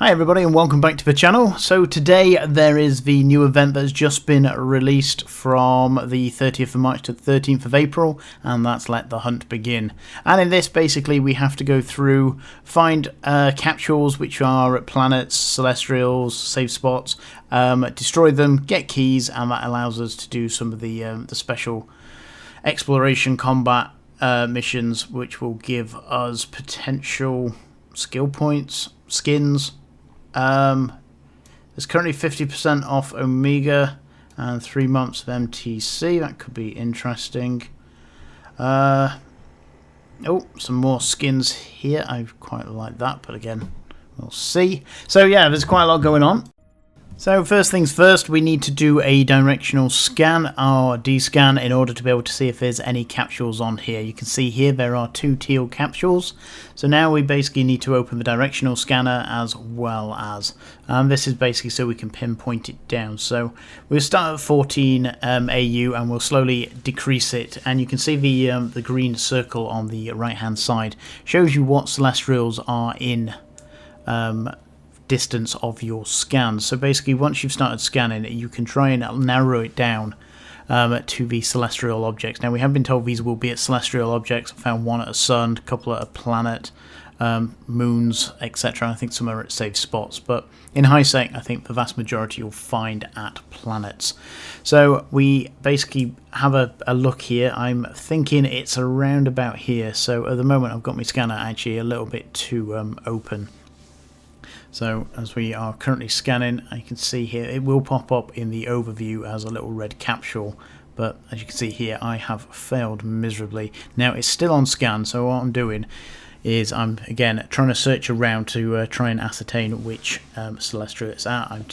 Hi everybody and welcome back to the channel. So today there is the new event that's just been released from the 30th of March to the 13th of April, and that's Let the Hunt Begin. And in this basically we have to go through, find capsules which are planets, celestials, safe spots, destroy them, get keys, and that allows us to do some of the special exploration combat missions which will give us potential skill points, skins. There's currently 50% off Omega and 3 months of MTC. That could be interesting. Oh, some more skins here. I quite like that, but again, we'll see. So yeah, there's quite a lot going on. So first things first, we need to do a directional scan or D-scan in order to be able to see if there's any capsules on here. You can see here there are 2 teal capsules. So now we basically need to open the directional scanner as well as. This is basically so we can pinpoint it down. So we'll start at 14 AU and we'll slowly decrease it. And you can see the green circle on the right hand side shows you what celestials are in distance of your scan. So basically once you've started scanning, you can try and narrow it down to the celestial objects. Now we have been told these will be at celestial objects. I found one at a sun, a couple at a planet, moons, etc. I think some are at safe spots, but in high sec I think the vast majority you'll find at planets. So we basically have a look here. I'm thinking it's around about here. So at the moment I've got my scanner actually a little bit too open. So as we are currently scanning, you can see here it will pop up in the overview as a little red capsule, but as you can see here I have failed miserably. Now it's still on scan, so what I'm doing is I'm again trying to search around to try and ascertain which celestial it's at. I'm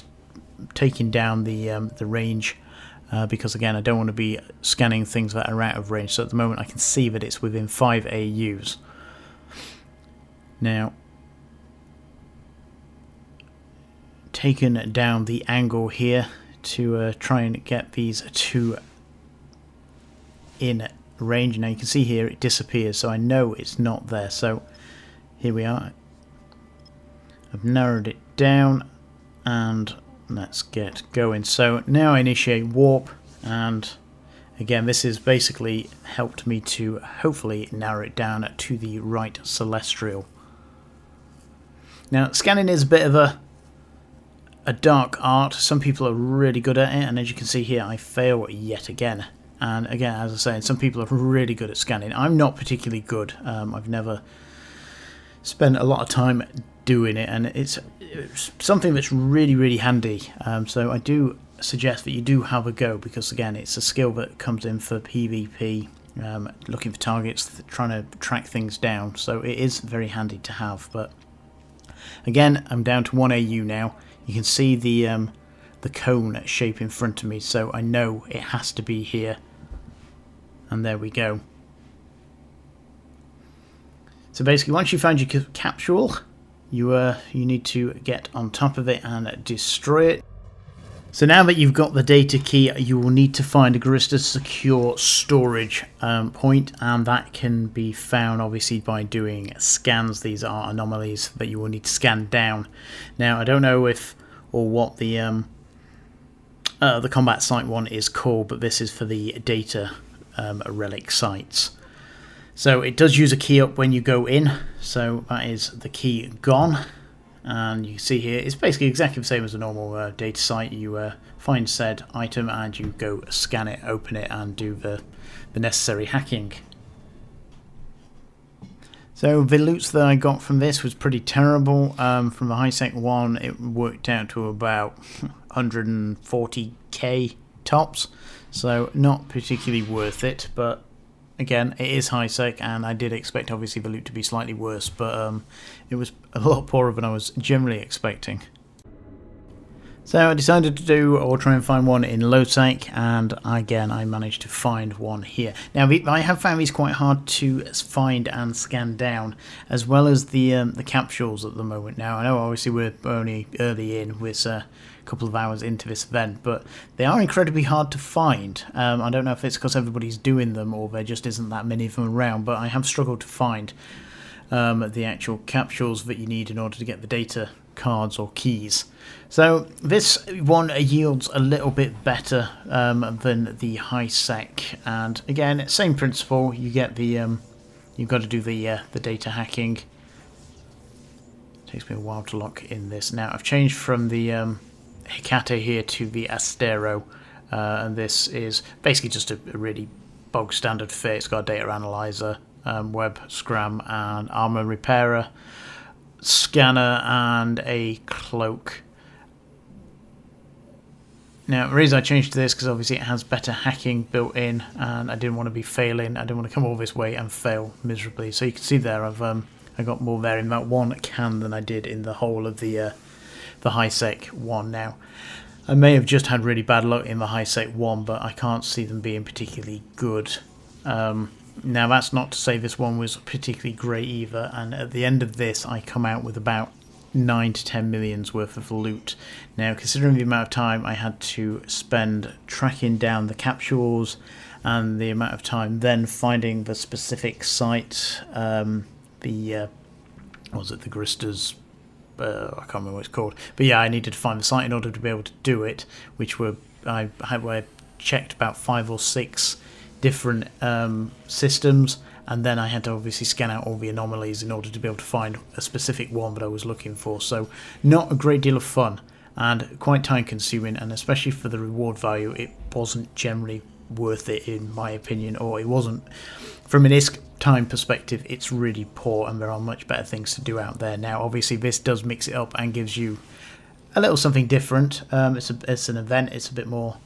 taking down the range because again I don't want to be scanning things that are out of range. So at the moment I can see that it's within 5 AUs. Now taken down the angle here to try and get these 2 in range. Now you can see here it disappears, so I know it's not there. So here we are. I've narrowed it down and let's get going. So now I initiate warp, and again this has basically helped me to hopefully narrow it down to the right celestial. Now scanning is a bit of a dark art. Some people are really good at it, and as you can see here I fail yet again. And again, as I say, some people are really good at scanning. I'm not particularly good. I've never spent a lot of time doing it, and it's something that's really handy. So I do suggest that you do have a go, because again it's a skill that comes in for PvP, looking for targets, trying to track things down. So it is very handy to have. But again, I'm down to 1 AU now. You can see the cone shape in front of me, so I know it has to be here. And there we go. So basically, once you find your capsule, you need to get on top of it and destroy it. So now that you've got the data key, you will need to find a Guristas secure storage point, and that can be found obviously by doing scans. These are anomalies that you will need to scan down. Now I don't know if or what the combat site one is called, but this is for the data relic sites. So it does use a key up when you go in, so that is the key gone. And you can see here it's basically exactly the same as a normal data site. You find said item and you go scan it, open it, and do the necessary hacking. So the loots that I got from this was pretty terrible. From the high sec one it worked out to about 140k tops, so not particularly worth it. But again, it is high sec, and I did expect obviously the loot to be slightly worse, but it was a lot poorer than I was generally expecting. So I decided to do or try and find one in low sec, and again I managed to find one here. Now I have found these quite hard to find and scan down, as well as the capsules at the moment. Now I know obviously we're only early in, with a couple of hours into this event, but they are incredibly hard to find. I don't know if it's because everybody's doing them or there just isn't that many of them around, but I have struggled to find the actual capsules that you need in order to get the data cards or keys. So this one yields a little bit better than the high sec, and again, same principle. You get the you've got to do the data hacking. Takes me a while to lock in this. Now I've changed from the Hecate here to the Astero, and this is basically just a really bog standard fit. It's got a data analyzer, web scram and armor repairer, scanner and a cloak. Now the reason I changed to this because obviously it has better hacking built in, and I didn't want to be failing. I didn't want to come all this way and fail miserably. So you can see there I got more there in that one can than I did in the whole of the high sec one. Now I may have just had really bad luck in the high sec one, but I can't see them being particularly good. Now that's not to say this one was particularly great either, and at the end of this I come out with about 9 to 10 millions worth of loot. Now considering the amount of time I had to spend tracking down the capsules and the amount of time then finding the specific site, what was it, the Guristas, I can't remember what it's called, but yeah, I needed to find the site in order to be able to do it, which were I checked about 5 or 6 different systems, and then I had to obviously scan out all the anomalies in order to be able to find a specific one that I was looking for. So not a great deal of fun and quite time consuming, and especially for the reward value it wasn't generally worth it in my opinion, or it wasn't from an ISK time perspective. It's really poor and there are much better things to do out there. Now obviously this does mix it up and gives you a little something different. It's an event, it's a bit more,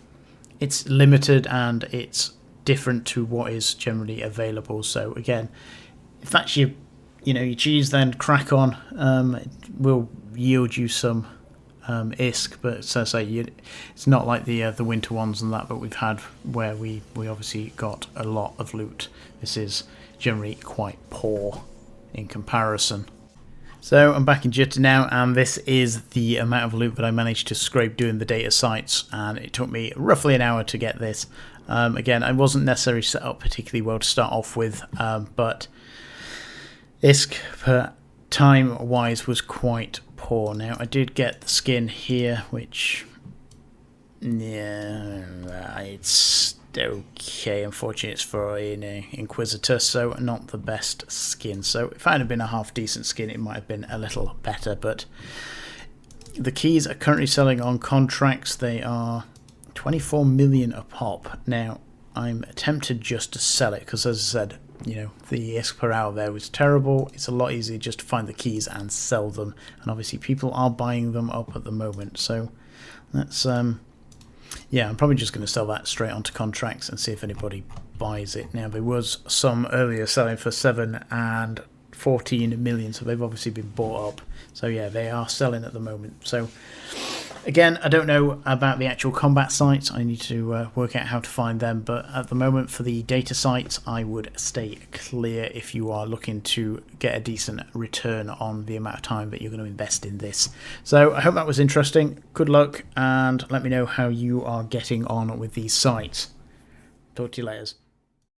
it's limited and it's different to what is generally available. So again, if that's your cheese, then crack on. It will yield you some ISK, but so say it's not like the winter ones and that, but we've had where we obviously got a lot of loot. This is generally quite poor in comparison. So I'm back in Jitter now, and this is the amount of loot that I managed to scrape doing the data sites, and it took me roughly an hour to get this. Again, I wasn't necessarily set up particularly well to start off with, but ISK per time wise was quite poor. Now I did get the skin here, which yeah, it's okay. Unfortunately, it's for an Inquisitor, so not the best skin. So if I had been a half decent skin, it might have been a little better. But the keys are currently selling on contracts. They are 24 million a pop. Now I'm tempted just to sell it because, as I said, the ISK per hour there was terrible. It's a lot easier just to find the keys and sell them, and obviously people are buying them up at the moment. So that's yeah, I'm probably just going to sell that straight onto contracts and see if anybody buys it. Now there was some earlier selling for 7 and 14 million, so they've obviously been bought up. So yeah, they are selling at the moment. So again, I don't know about the actual combat sites. I need to work out how to find them. But at the moment, for the data sites, I would stay clear if you are looking to get a decent return on the amount of time that you're going to invest in this. So I hope that was interesting. Good luck, and let me know how you are getting on with these sites. Talk to you later.